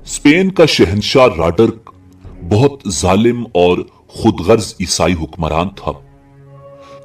Spain का शहंशाह रॉडर्क बहुत जालिम और खुदगर्ज ईसाई हुक्मरान था।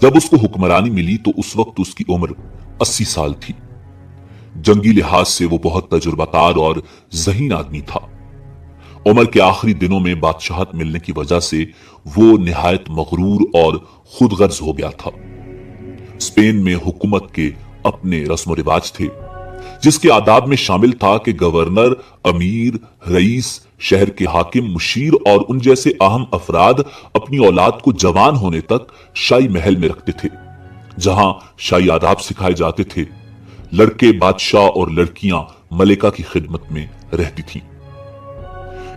जब उसको हुक्मरानी मिली तो उस वक्त उसकी उम्र 80 साल थी। जंगी लिहाज से वो बहुत तजुर्बाकार और ज़हीन आदमी था। उम्र के आखिरी दिनों में बादशाहत मिलने की वजह से वो निहायत मगरूर और खुदगर्ज हो गया था। स्पेन में हुकूमत के अपने रस्म रिवाज थे, जिसके आदाब में शामिल था कि गवर्नर, अमीर, रईस, शहर के हाकिम, मुशीर और उन जैसे अहम अफराद अपनी औलाद को जवान होने तक शाही महल में रखते थे, जहां शाही आदाब सिखाए जाते थे। लड़के बादशाह और लड़कियां मलिका की खिदमत में रहती थीं।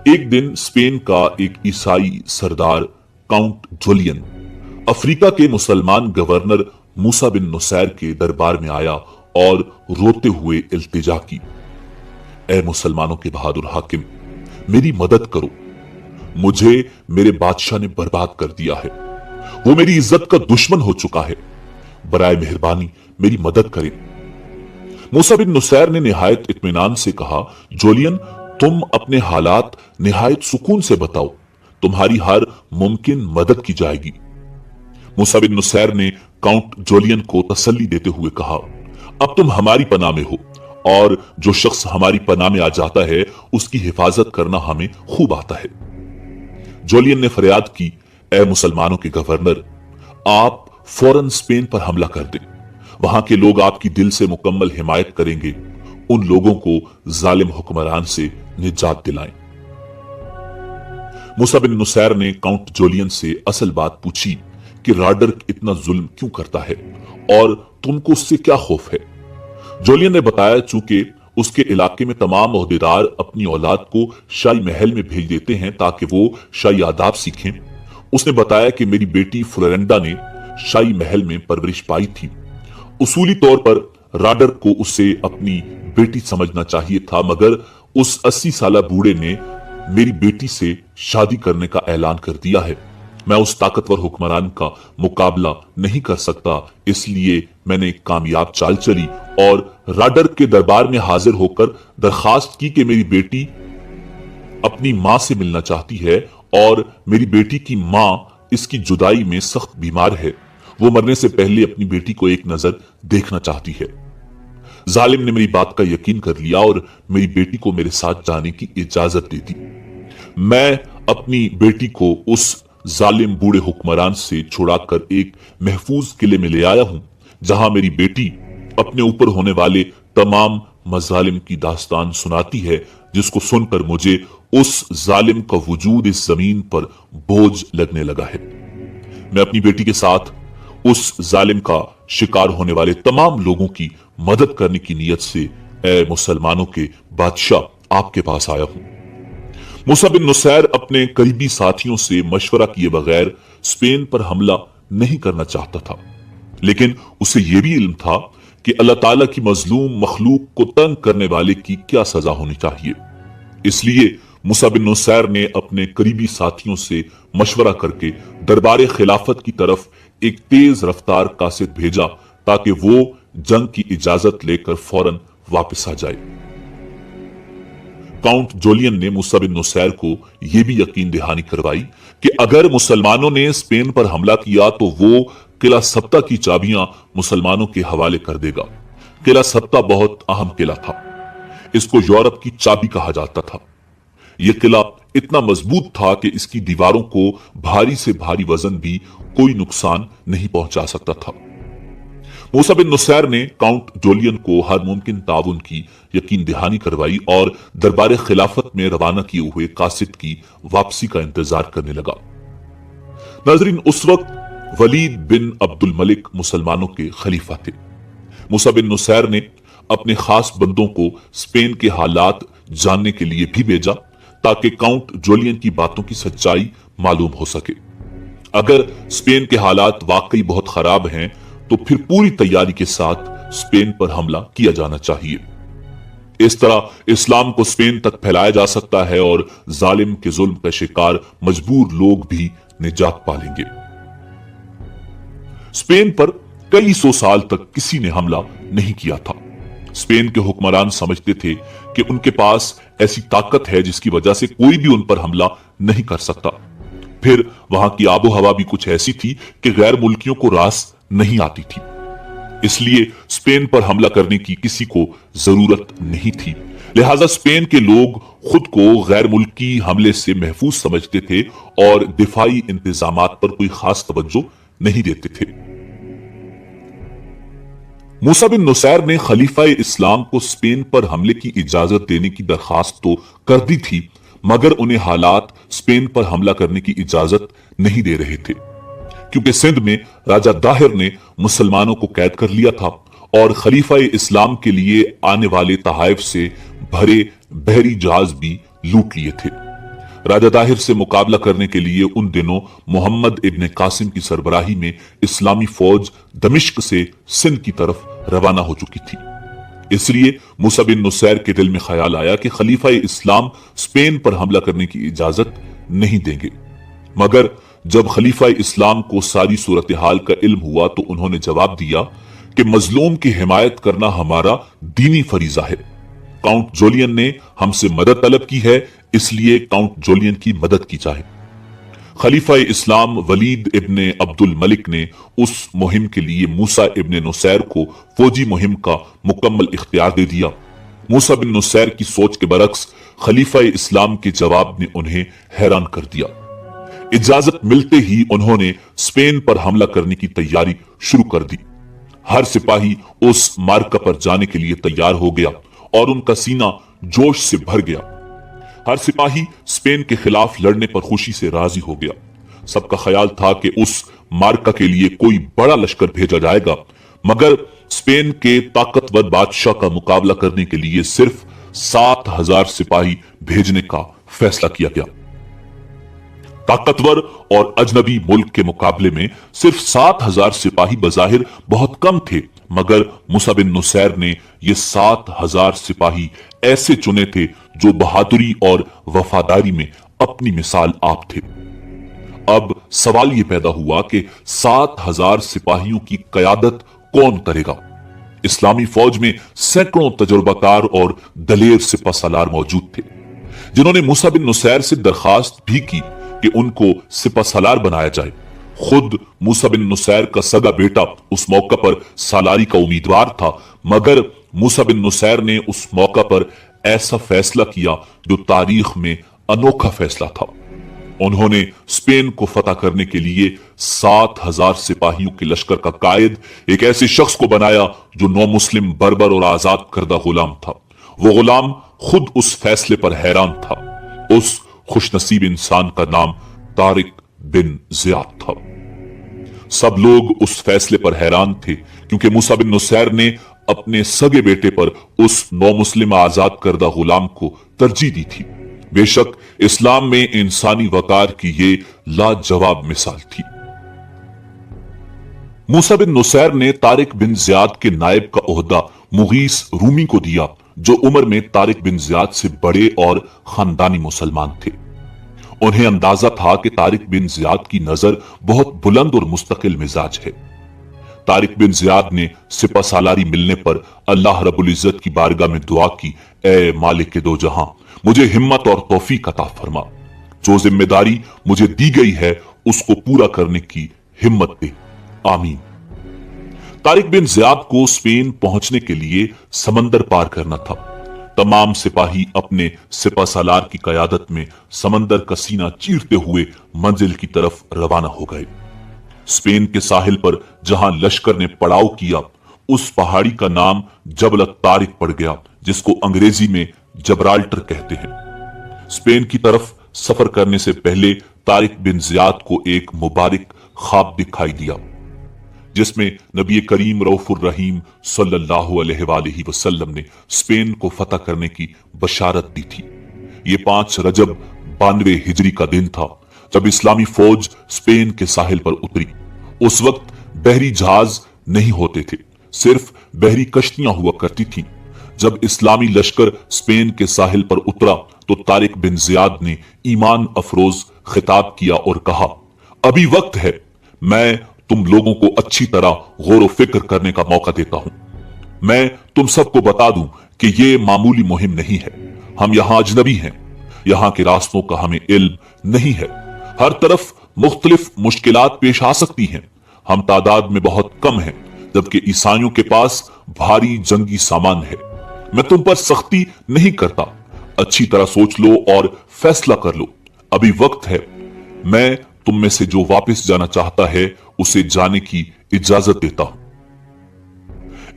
एक दिन स्पेन का एक ईसाई सरदार काउंट जोलियन अफ्रीका के मुसलमान गवर्नर मूसा बिन नुसैर के दरबार में आया और रोते हुए इल्तिजा की, ऐ मुसलमानों के बहादुर हाकिम, मेरी मदद करो। मुझे मेरे बादशाह ने बर्बाद कर दिया है। वो मेरी इज्जत का दुश्मन हो चुका है। बराए मेहरबानी मेरी मदद करें। मूसा बिन नुसैर ने निहायत इत्मीनान से कहा, जोलियन, तुम अपने हालात निहायत सुकून से बताओ, तुम्हारी हर मुमकिन मदद की जाएगी। मूसा बिन नुसैर ने काउंट जोलियन को तसल्ली देते हुए कहा, अब तुम हमारी पनाह में हो और जो शख्स हमारी पनाह में आ जाता है उसकी हिफाजत करना हमें खूब आता है। जोलियन ने फरियाद की, ऐ मुसलमानों के गवर्नर, आप फौरन स्पेन पर हमला कर दें। वहां के लोग आपकी दिल से मुकम्मल हिमायत करेंगे। उन लोगों को जालिम हुक्मरान से निजात दिलाएं। मूसा बिन नुसैर ने काउंट जोलियन से असल बात पूछी कि रॉडर्क इतना जुल्म क्यों करता है और तुमको उससे क्या खौफ है। जोलियन ने बताया, चूंकि उसके इलाके में तमाम ओहदेदार अपनी औलाद को शाही महल में भेज देते हैं ताकि वो शाही आदाब सीखें। उसने बताया कि मेरी बेटी फ्लोरेंडा ने शाही महल में परवरिश पाई थी। उसूली तौर पर रॉडर्क को उसे अपनी बेटी समझना चाहिए था, मगर उस 80 साला बूढ़े ने मेरी बेटी से शादी करने का ऐलान कर दिया है। मैं उस ताकतवर हुक्मरान का मुकाबला नहीं कर सकता, इसलिए मैंने एक कामयाब चाल चली और रॉडर्क के दरबार में हाजिर होकर दरखास्त की कि मेरी बेटी अपनी मां से मिलना चाहती है और मेरी बेटी की मां इसकी जुदाई में सख्त बीमार है। वो मरने से पहले अपनी बेटी को एक नजर देखना चाहती है। जालिम ने मेरी बात का यकीन कर लिया और मेरी बेटी को मेरे साथ जाने की इजाजत दे दी। मैं अपनी बेटी को उस जालिम बूढ़े हुक्मरान से छुड़ाकर एक महफूज किले में ले आया हूं, जहां मेरी बेटी अपने ऊपर होने वाले तमाम मजालिम की दास्तान सुनाती है, जिसको सुनकर मुझे उस जालिम का वजूद इस जमीन पर बोझ लगने लगा है। मैं अपनी बेटी के साथ उस जालिम का शिकार होने वाले तमाम लोगों की मदद करने की नीयत से, ए मुसलमानों के बादशाह, आपके पास आया हूं। मूसा बिन नुसैर अपने करीबी साथियों से मशवरा किए बगैर स्पेन पर हमला नहीं करना चाहता था, लेकिन उसे यह भी इल्म था कि अल्लाह ताला की मजलूम मखलूक को तंग करने वाले की क्या सजा होनी चाहिए। इसलिए मूसा बिन नुसैर ने अपने करीबी साथियों से मशवरा करके दरबार खिलाफत की तरफ एक तेज रफ्तार कासिद भेजा ताकि वो जंग की इजाजत लेकर फौरन वापस आ जाए। काउंट जोलियन ने मूसा बिन नुसैर को यह भी यकीन दहानी करवाई कि अगर मुसलमानों ने स्पेन पर हमला किया तो वो किला सप्ता की चाबियां मुसलमानों के हवाले कर देगा। किला सप्ता बहुत अहम किला था। इसको यूरोप की चाबी कहा जाता था। यह किला इतना मजबूत था कि इसकी दीवारों को भारी से भारी वजन भी कोई नुकसान नहीं पहुंचा सकता था। मूसा बिन नुसैर ने काउंट जोलियन को हर मुमकिन ताउन की यकीन दहानी करवाई और दरबार खिलाफत में रवाना किए हुए कासिद की वापसी का इंतजार करने लगा। नाजरीन, उस वक्त वलीद बिन अब्दुल मलिक मुसलमानों के खलीफा थे। मूसा बिन नुसैर ने अपने खास बंदों को स्पेन के हालात जानने के लिए भी भेजा ताकि काउंट जोलियन की बातों की सच्चाई मालूम हो सके। अगर स्पेन के हालात वाकई बहुत खराब हैं तो फिर पूरी तैयारी के साथ स्पेन पर हमला किया जाना चाहिए। इस तरह इस्लाम को स्पेन तक फैलाया जा सकता है और जालिम के जुल्म का शिकार मजबूर लोग भी निजात पालेंगे। स्पेन पर कई सौ साल तक किसी ने हमला नहीं किया था। स्पेन के हुक्मरान समझते थे कि उनके पास ऐसी ताकत है जिसकी वजह से कोई भी उन पर हमला नहीं कर सकता। फिर वहां की आबो हवा भी कुछ ऐसी थी कि गैर मुल्कियों को रास नहीं आती थी, इसलिए स्पेन पर हमला करने की किसी को जरूरत नहीं थी। लिहाजा स्पेन के लोग खुद को गैर मुल्की हमले से महफूज समझते थे और दिफाई इंतजामात पर कोई खास तवज्जो नहीं देते थे। मूसा बिन नुसैर ने खलीफा इस्लाम को स्पेन पर हमले की इजाजत देने की दरखास्त तो कर दी थी, मगर उन्हें हालात स्पेन पर हमला करने की इजाजत नहीं दे रहे थे, क्योंकि सिंध में राजा दाहिर ने मुसलमानों को कैद कर लिया था और खलीफा इस्लाम के लिए आने वाले तहाइफ से भरे बहरी जहाज भी लूट लिए थे। राजा दाहिर से मुकाबला करने के लिए उन दिनों मोहम्मद इब्ने कासिम की सरबराही में इस्लामी फौज दमिश्क से सिंध की तरफ रवाना हो चुकी थी। इसलिए मूसा बिन नुसैर के दिल में ख्याल आया कि खलीफा इस्लाम स्पेन पर हमला करने की इजाजत नहीं देंगे। मगर जब खलीफा इस्लाम को सारी सूरत हाल का इल्म हुआ तो उन्होंने जवाब दिया कि मजलूम की हिमायत करना हमारा दीनी फरीजा है। काउंट जोलियन ने हमसे मदद तलब की है, इसलिए काउंट जोलियन की मदद की जाए। खलीफा इस्लाम वलीद इब्ने अब्दुल मलिक ने उस मुहिम के लिए मूसा इब्ने नुसैर को फौजी मुहिम का मुकम्मल इख्तियार दे दिया। मूसा बिन नुसैर की सोच के बरक्स खलीफा इस्लाम के जवाब ने उन्हें हैरान कर दिया। इजाजत मिलते ही उन्होंने स्पेन पर हमला करने की तैयारी शुरू कर दी। हर सिपाही उस मार्का पर जाने के लिए तैयार हो गया और उनका सीना जोश से भर गया। हर सिपाही स्पेन के खिलाफ लड़ने पर खुशी से राजी हो गया। सबका ख्याल था कि उस मार्का के लिए कोई बड़ा लश्कर भेजा जाएगा, मगर स्पेन के ताकतवर बादशाह का मुकाबला करने के लिए सिर्फ 7,000 सिपाही भेजने का फैसला किया गया। ताकतवर और अजनबी मुल्क के मुकाबले में सिर्फ 7,000 सिपाही बजाहिर बहुत कम थे, मगर मूसा बिन नुसैर ने ये 7,000 सिपाही ऐसे चुने थे जो बहादुरी और वफादारी में अपनी मिसाल आप थे। अब सवाल ये पैदा हुआ कि 7,000 सिपाहियों की कयादत कौन करेगा। इस्लामी फौज में सैकड़ों तजुर्बाकार और दलेर सिपह सालार मौजूद थे, जिन्होंने मूसा बिन नुसैर से दरखास्त भी की कि उनको सिपह सालार बनाया जाए। खुद मूसा बिन नुसैर का सगा बेटा उस मौका पर सालारी का उम्मीदवार था, मगर मूसा बिन नुसैर ने उस मौका पर ऐसा फैसला किया जो तारीख में अनोखा फैसला था। उन्होंने स्पेन को फतह करने के लिए 7,000 सिपाहियों के लश्कर का कायद एक ऐसे शख्स को बनाया जो नौ मुस्लिम बर्बर और आजाद करदा गुलाम था। वो गुलाम खुद उस फैसले पर हैरान था। उस खुशनसीब इंसान का नाम तारिक बिन जियाद था। सब लोग उस फैसले पर हैरान थे, क्योंकि मूसा बिन नुसैर ने अपने सगे बेटे पर उस नौ मुस्लिम आजाद करदा गुलाम को तरजीह दी थी। बेशक इस्लाम में इंसानी वकार की ये लाजवाब मिसाल थी। मूसा बिन नुसैर ने तारिक बिन जियाद के नायब का ओहदा मुगीस रूमी को दिया, जो उम्र में तारिक बिन जियाद से बड़े और खानदानी मुसलमान थे। उन्हें अंदाजा था कि तारिक बिन जियाद की नजर बहुत बुलंद और मुस्तकिल मिजाज है। तारिक बिन जियाद ने सिपह सालारी मिलने पर अल्लाह रब्बुल इज्जत की बारगाह में दुआ की, ए मालिक दो जहां, मुझे हिम्मत और तौफीक अता फरमा। जो जिम्मेदारी मुझे दी गई है उसको पूरा करने की हिम्मत दे, आमीन। तारिक बिन जियाद को स्पेन पहुंचने के लिए समंदर पार करना था। तमाम सिपाही अपने सिपह सालार की कयादत में समंदर का सीना चीरते हुए मंजिल की तरफ रवाना हो गए। स्पेन के साहिल पर जहां लश्कर ने पड़ाव किया, उस पहाड़ी का नाम जबल तारिक पड़ गया, जिसको अंग्रेजी में जबराल्टर कहते हैं। स्पेन की तरफ सफर करने से पहले तारिक बिन जियाद को एक मुबारक ख्वाब दिखाई दिया, जिसमें नबी करीम रऊफुर रहीम सल्लल्लाहु अलैहि वसल्लम ने स्पेन को फतह करने की बशारत दी थी। ये 5 रजब 92 हिजरी का दिन था जब इस्लामी फौज स्पेन के साहिल पर उतरी। उस वक्त बहरी जहाज नहीं होते थे, सिर्फ बहरी कश्तियां हुआ करती थीं। जब इस्लामी लश्कर स्पेन के साहिल पर उतरा तो तारिक बिन जियाद ने ईमान अफरोज खिताब किया और कहा, अभी वक्त है, मैं तुम लोगों को अच्छी तरह गौर व फिक्र करने का मौका देता हूं। मैं तुम सबको बता दूं कि ये मामूली मुहिम नहीं है। हम यहाँ अजनबी हैं, यहाँ के रास्तों का हमें इल्म नहीं है। हर तरफ मुख्तलिफ मुश्किलात पेश आ सकती हैं। हम तादाद में बहुत कम हैं, जबकि ईसाइयों के पास भारी जंगी सामान है। मैं तुम पर सख्ती नहीं करता, अच्छी तरह सोच लो और फैसला कर लो। अभी वक्त है। मैं तुम में से जो वापस जाना चाहता है उसे जाने की इजाजत देता हूं।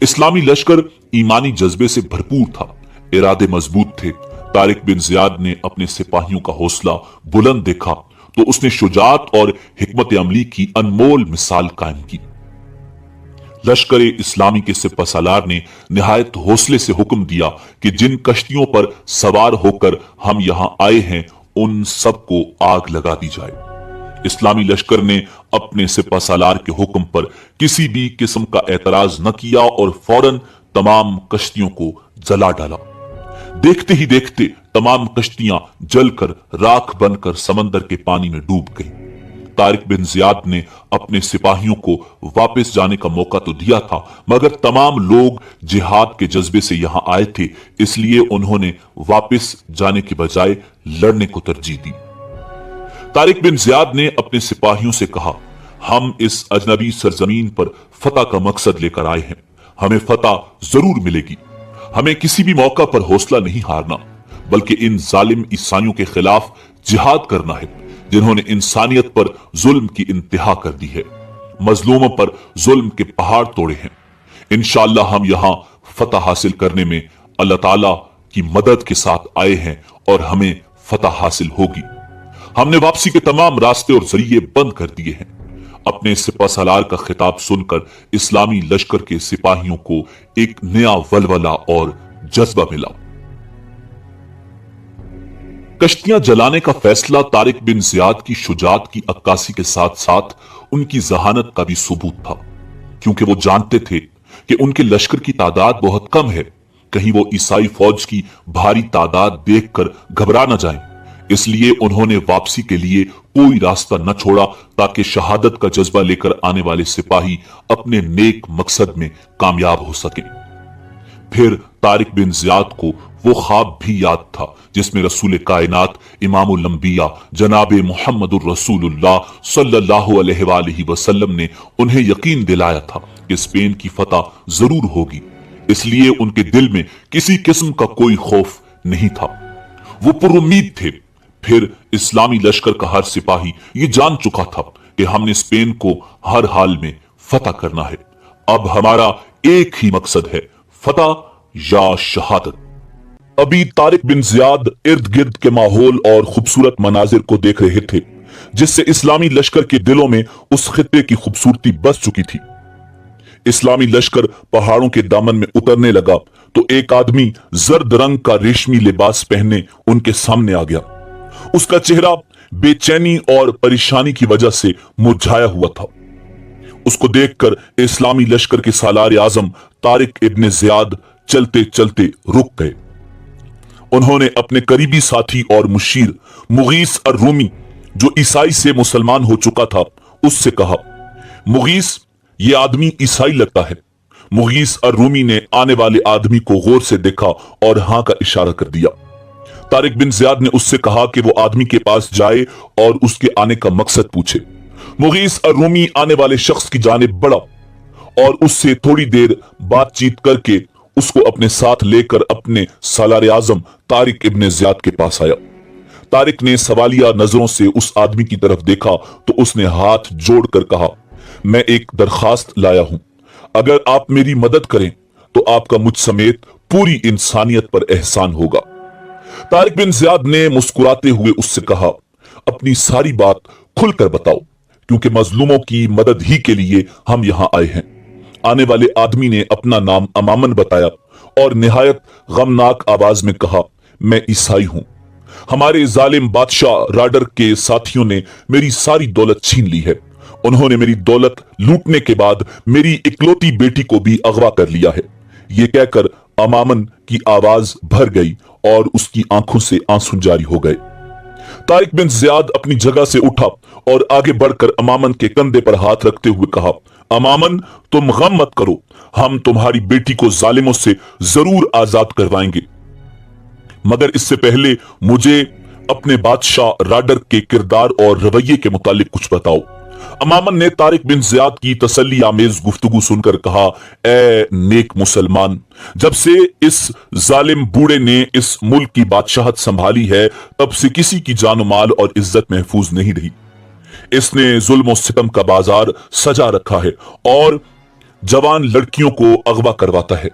इस्लामी लश्कर ईमानी जज्बे से भरपूर था, इरादे मजबूत थे। तारिक बिन जियाद ने अपने सिपाहियों का हौसला बुलंद देखा तो उसने शुजाअत और हिकमत अमली की अनमोल मिसाल कायम की। लश्कर इस्लामी के सिपह सालार ने निहायत हौसले से हुक्म दिया कि जिन कश्तियों पर सवार होकर हम यहां आए हैं उन सबको आग लगा दी जाए। इस्लामी लश्कर ने अपने सिपह सालार के हुक्म पर किसी भी किस्म का एतराज न किया और फौरन तमाम कश्तियों को जला डाला। देखते ही देखते तमाम कश्तियां जलकर राख बनकर समंदर के पानी में डूब गई। तारिक बिन जियाद ने अपने सिपाहियों को वापस जाने का मौका तो दिया था, मगर तमाम लोग जिहाद के जज्बे से यहां आए थे, इसलिए उन्होंने वापस जाने के बजाय लड़ने को तरजीह दी। तारिक बिन जियाद ने अपने सिपाहियों से कहा, हम इस अजनबी सरजमीन पर फतह का मकसद लेकर आए हैं। हमें फतह जरूर मिलेगी। हमें किसी भी मौका पर हौसला नहीं हारना, बल्कि इन जालिम ईसाइयों के खिलाफ जिहाद करना है जिन्होंने इंसानियत पर जुल्म की इंतहा कर दी है, मजलूमों पर जुल्म के पहाड़ तोड़े हैं। इंशाअल्लाह हम यहां फतह हासिल करने में अल्लाह ताला की मदद के साथ आए हैं और हमें फतह हासिल होगी। हमने वापसी के तमाम रास्ते और जरिए बंद कर दिए हैं। अपने सिपह सालार का खिताब सुनकर इस्लामी लश्कर के सिपाहियों को एक नया वलवला और जज्बा मिला। कश्तियां जलाने का फैसला तारिक बिन जियाद की शुजाअत की अक्कासी के साथ साथ उनकी जहानत का भी सबूत था, क्योंकि वो जानते थे कि उनके लश्कर की तादाद बहुत कम है। कहीं वो ईसाई फौज की भारी तादाद देखकर घबरा न जाएं। इसलिए उन्होंने वापसी के लिए कोई रास्ता न छोड़ा ताकि शहादत का जज्बा लेकर आने वाले सिपाही अपने नेक मकसद में कामयाब हो सके। फिर तारिक बिन जियाद को वो ख्वाब भी याद था जिसमें रसूल कायनात इमामुल अंबिया जनाब मुहम्मदुर रसूलुल्लाह सल्लल्लाहु अलैहि वसल्लम ने उन्हें यकीन दिलाया था कि स्पेन की फतह जरूर होगी। इसलिए उनके दिल में किसी किस्म का कोई खौफ नहीं था, वो पुरुम्मीद थे। फिर इस्लामी लश्कर का हर सिपाही ये जान चुका था कि हमने स्पेन को हर हाल में फतह करना है। अब हमारा एक ही मकसद है, फतह या शहादत। अभी तारिक बिन जियाद इर्द गिर्द के माहौल और खूबसूरत मनाजिर को देख रहे थे, जिससे इस्लामी लश्कर के दिलों में उस खित्ते की खूबसूरती बस चुकी थी। इस्लामी लश्कर पहाड़ों के दामन में उतरने लगा तो एक आदमी जर्द रंग का रेशमी लिबास पहने उनके सामने आ गया। उसका चेहरा बेचैनी और परेशानी की वजह से मुरझाया हुआ था। उसको देखकर इस्लामी लश्कर के सालार आजम तारिक इब्ने जियाद चलते चलते रुक गए। उन्होंने अपने करीबी साथी और मुशीर मुगीस अर्रूमी, जो ईसाई से मुसलमान हो चुका था, उससे कहा, मुगीस, ये आदमी ईसाई लगता है। मुगीस अर्रूमी ने आने वाले आदमी को गौर से देखा और हां का इशारा कर दिया। तारिक बिन जियाद ने उससे कहा कि वो आदमी के पास जाए और उसके आने का मकसद पूछे। मुगीस अर्रूमी आने वाले शख्स की जानिब बढ़ा और उससे थोड़ी देर बातचीत करके उसको अपने साथ लेकर अपने सालार आजम तारिक इब्ने जियाद के पास आया। तारिक ने सवालिया नजरों से उस आदमी की तरफ देखा तो उसने हाथ जोड़कर कहा, मैं एक दरखास्त लाया हूं। अगर आप मेरी मदद करें तो आपका मुझ समेत पूरी इंसानियत पर एहसान होगा। तारिक बिन जियाद ने मुस्कुराते हुए उससे कहा, अपनी सारी बात खुलकर बताओ, क्योंकि मजलूमों की मदद ही के लिए हम यहां आए हैं। आने वाले आदमी ने अपना नाम अमामन बताया और निहायत गमनाक आवाज में कहा, मैं ईसाई हूं। हमारे जालिम बादशाह राडर के साथियों ने मेरी सारी दौलत छीन ली है। उन्होंने मेरी दौलत लूटने के बाद मेरी इकलौती बेटी को भी अगवा कर लिया है। ये कहकर अमामन की आवाज भर गई और उसकी आंखों से आंसू जारी हो गए। तारिक बिन जियाद अपनी जगह से उठा और आगे बढ़कर अमामन के कंधे पर हाथ रखते हुए कहा, अमामन, तुम गम मत करो, हम तुम्हारी बेटी को जालिमों से जरूर आजाद करवाएंगे, मगर इससे पहले मुझे अपने बादशाह राडर के किरदार और रवैये के मुतालिक कुछ बताओ। अमामन ने तारिक बिन ज़ियाद की तसल्ली आमेज गुफ्तगू सुनकर कहा, ए नेक मुसलमान, जब से इस जालिम बूढ़े ने इस मुल्क की बादशाहत संभाली है, तब से किसी की जान माल और इज्जत महफूज नहीं रही। इसने जुल्म और सितम का बाजार सजा रखा है और जवान लड़कियों को अगवा करवाता है।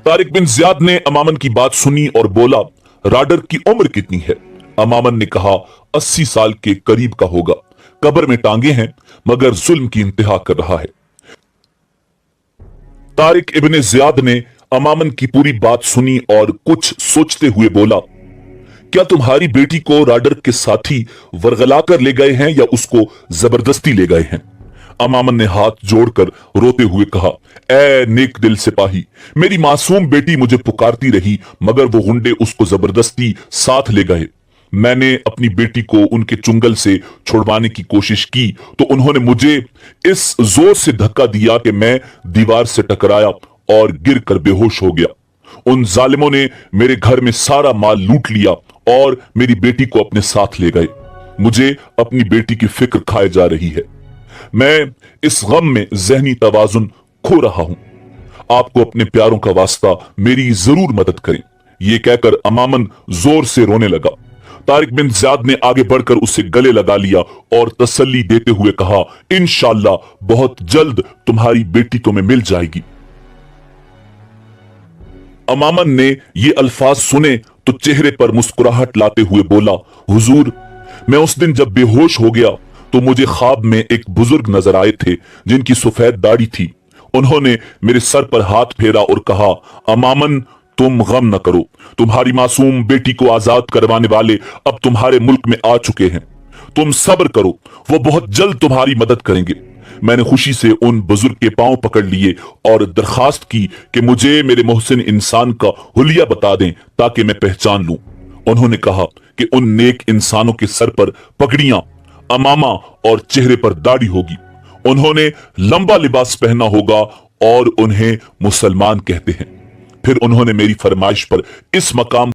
तारिक बिन ज़ियाद ने अमामन की बात सुनी और बोला, राडर की उम्र कितनी है? अमामन ने कहा, 80 साल के करीब का होगा, कब्र में टांगे हैं, मगर जुल्म की इंतहा कर रहा है। तारिक इब्ने ज़ियाद ने अमामन की पूरी बात सुनी और कुछ सोचते हुए बोला, क्या तुम्हारी बेटी को राडर के साथी वरगला कर ले गए हैं या उसको जबरदस्ती ले गए हैं? अमामन ने हाथ जोड़कर रोते हुए कहा, ए नेक दिल सिपाही, मेरी मासूम बेटी मुझे पुकारती रही, मगर वो गुंडे उसको जबरदस्ती साथ ले गए। मैंने अपनी बेटी को उनके चुंगल से छुड़वाने की कोशिश की तो उन्होंने मुझे इस जोर से धक्का दिया कि मैं दीवार से टकराया और गिरकर बेहोश हो गया। उन जालिमों ने मेरे घर में सारा माल लूट लिया और मेरी बेटी को अपने साथ ले गए। मुझे अपनी बेटी की फिक्र खाए जा रही है। मैं इस गम में जहनी तवाजुन खो रहा हूं। आपको अपने प्यारों का वास्ता मेरी जरूर मदद करें। यह कहकर अमामन जोर से रोने लगा। तारिक बिन ज़ियाद ने आगे बढ़कर उसे गले लगा लिया और तसल्ली देते हुए कहा, इंशाअल्लाह बहुत जल्द तुम्हारी बेटी तुम्हें मिल जाएगी। अमामन ने ये अल्फाज सुने तो चेहरे पर मुस्कुराहट लाते हुए बोला, हुजूर, मैं उस दिन जब बेहोश हो गया तो मुझे ख्वाब में एक बुजुर्ग नजर आए थे जिनकी सफेद दाढ़ी थी। उन्होंने मेरे सर पर हाथ फेरा और कहा, अमामन, तुम गम न करो, तुम्हारी मासूम बेटी को आजाद करवाने वाले अब तुम्हारे मुल्क में आ चुके हैं। तुम सब्र करो, वो बहुत जल्द तुम्हारी मदद करेंगे। मैंने खुशी से उन बुजुर्ग के पांव पकड़ लिए और दरखास्त की कि मुझे मेरे मोहसिन इंसान का हुलिया बता दें ताकि मैं पहचान लूं। उन्होंने कहा कि उन नेक इंसानों के सर पर पगड़ियां, अमामा और चेहरे पर दाढ़ी होगी। उन्होंने लंबा लिबास पहना होगा और उन्हें मुसलमान कहते हैं। फिर उन्होंने मेरी फरमाइश पर इस मकाम